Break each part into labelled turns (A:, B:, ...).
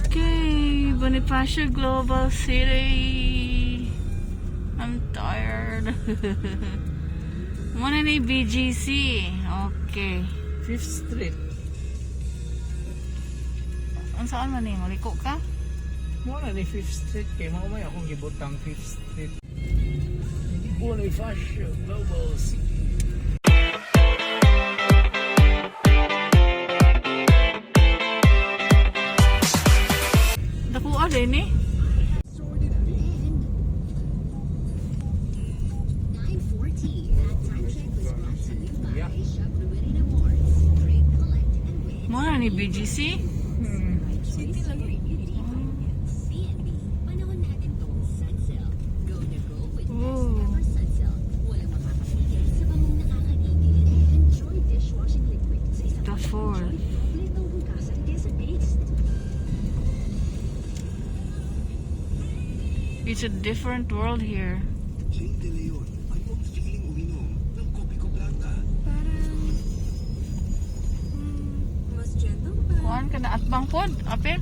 A: Okay, Bonifacio Global City. I'm tired. Muna ni BGC. Okay.
B: 5th Street.
A: Ang saan man eh? Maliko ka?
B: Muna ni 5th Street. Kaya mamay akong gibutang 5th Street. Bonifacio Global City.
A: Dakuha din eh. Muna ni BGC? The fourth. It's a different world here. Kuhan ka na at bangpod, apil?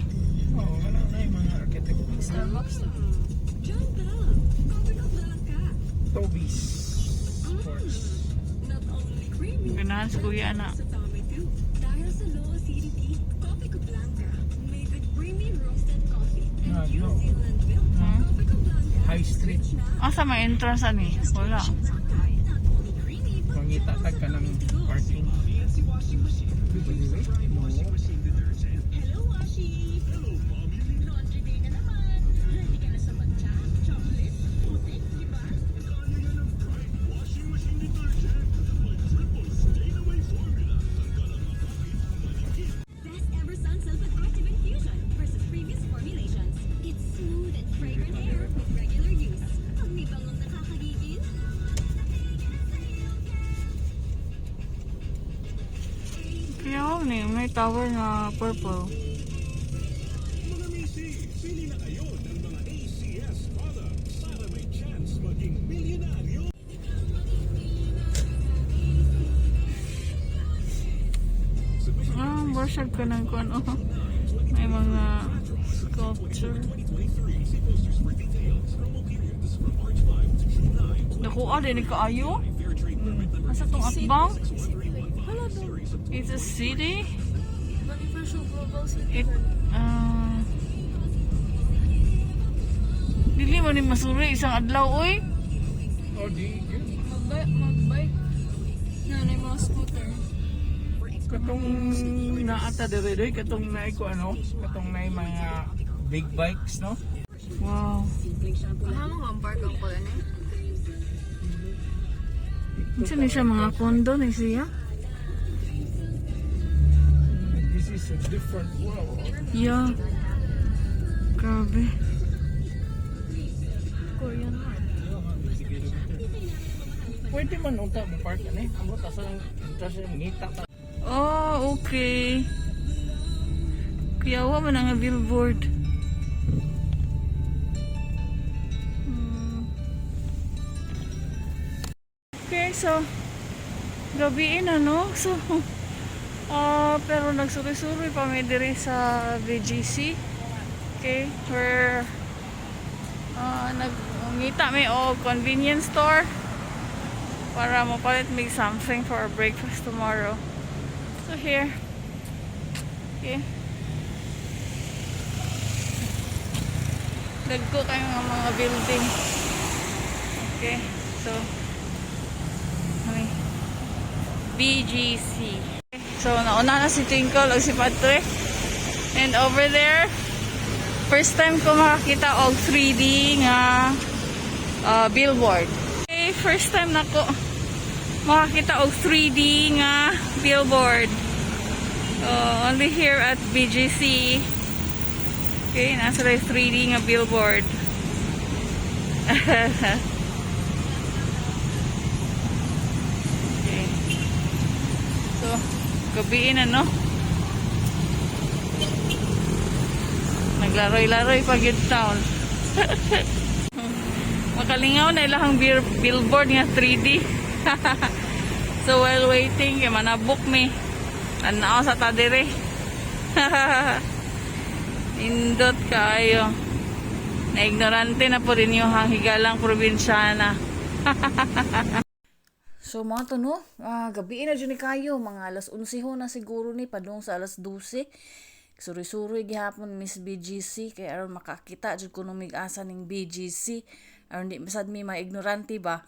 B: Oo, wala na yung mga architect.
A: Starbucks.
B: Toby's Sports.
A: Ganahan sa kuya na.
C: Dahil sa low acidity, Coffee Ko Blanca made with creamy roasted coffee and New Zealand milk. Coffee Ko Blanca.
B: High Street.
A: Asa may entrance ani? Wala.
B: Mangita tag ka ng parking.
C: Hello, Washi! Hello, Mommy! Laundry day na naman! Ready ka na sa matcha, chocolate, putik, di ba? Kaya yan ang Pride Washing Machine Detergent. May triple stain-away formula. Tanggal ang makakita manikit. Best ever sun silk with active infusion versus previous formulations. It's smooth and fragrant hair with regular use. Ang may bangong nakakagigil.
A: Kaya ako may tower na purple.
D: Mga Missy, pili na kayo ng mga ACS products para may chance maging milyonaryo.
A: Worship ka ng kung ano. May mga sculpture. Nakuha din ni kaayo. Asa tong atbang? It's a city.
C: Bonifacio Global City.
A: Dili man ni masuroy isang adlaw oy.
B: O di,
C: Mag-bike. Nanay mga scooter.
B: katong naata dire katong naay ko ano, katong naay mga big bikes, no?
A: Wow.
C: Ano nga ang park ang pala na?
A: Minsan ni siya mga kondo ni siya.
B: This is a different world.
A: Yeah. Grabe.
C: Korean art.
B: Pwede man unta mo park ani. Amo ta sa ngita ta.
A: Oh, okay. Kuyawa man ang billboard. Okay, so gabi na no. So pero nagsuri-suri pa may diri sa BGC. Okay, where nagngita may convenience store para mapalit may something for our breakfast tomorrow. So here, okay, dagko kayo ng mga building. Okay, so BGC. So nauna na si Twinkle o si Patre, and over there first time ko makakita og 3D nga billboard. Okay, first time na ko makakita og 3D nga billboard. Only here at BGC. Okay, nasa rin 3D nga billboard. Okay. So, gabi na no. Naglaroy-laroy pag yun town. Makalingaw na ilahang billboard nga 3D. So while waiting, kaya manabok me. Ano sa tadere. Indot kayo. Na ignorante na po rin yung higalang probinsyana. So mga to no, gabi na dyan ni kayo, mga alas 11 ho na siguro ni, padung sa alas 12. Suri-suri gihapon Miss BGC, kaya aron makakita dyan ko nung mig-asa ng BGC. Aron di masad mi mga ignorante ba?